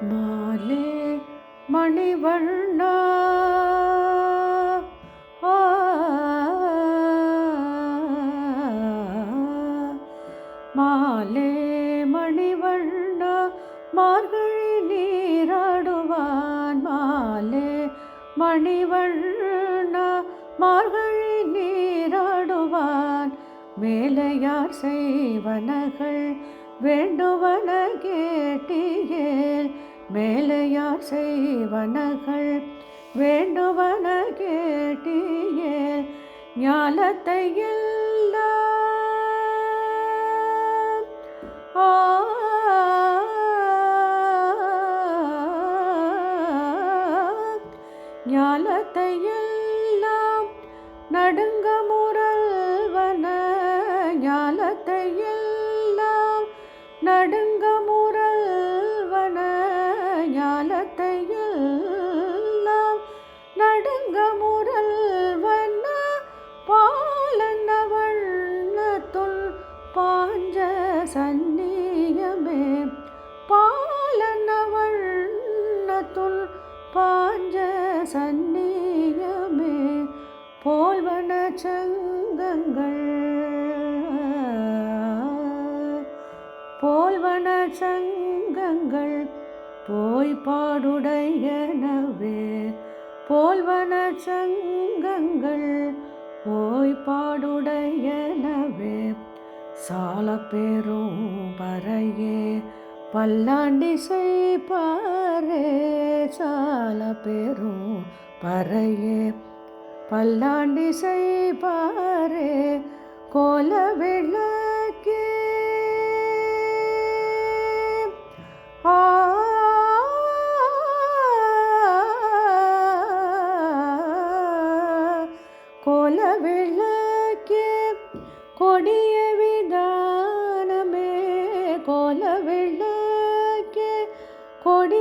மாலே மணிவண்ணா மாலே மணிவண்ணா மார்கழி நீராடுவான். மாலே மணிவண்ணா மார்கழி நீராடுவான். மேலையார் செய்வனகள் வேண்டுவன கேட்டியேல். மேலையார் செய்வனகள் வேண்டுவன கேட்டியேல். ஞாலத்தை எல்லாம் ஞாலத்தை எல்லாம் நடுங்க முரல்வன. ஞாலத்தை எல்லாம் நடுங்க முரல்வன. ஞாலத்தை எல்லாம் நடுங்க முரல்வன. பாலன வண்ணத்துள் பாஞ்ச சந்நியமே. பாலன வண்ணத்துள் பாஞ்ச சந்நியமே. போல்வன சங்கங்கள் போல்வன சங்கங்கள் போய்ப்பாடுடையனவே. போல்வன சங்கங்கள் போய்ப்பாடுடையனவே. சால பெரும் பறையே பல்லாண்டிசை பாரே. சால பெரும் பறையே பல்லாண்டிசை பாரே. கோல விளக்கே கோல விளக்கே கொடிய விதானமே. கோல விளக்கே கொடிய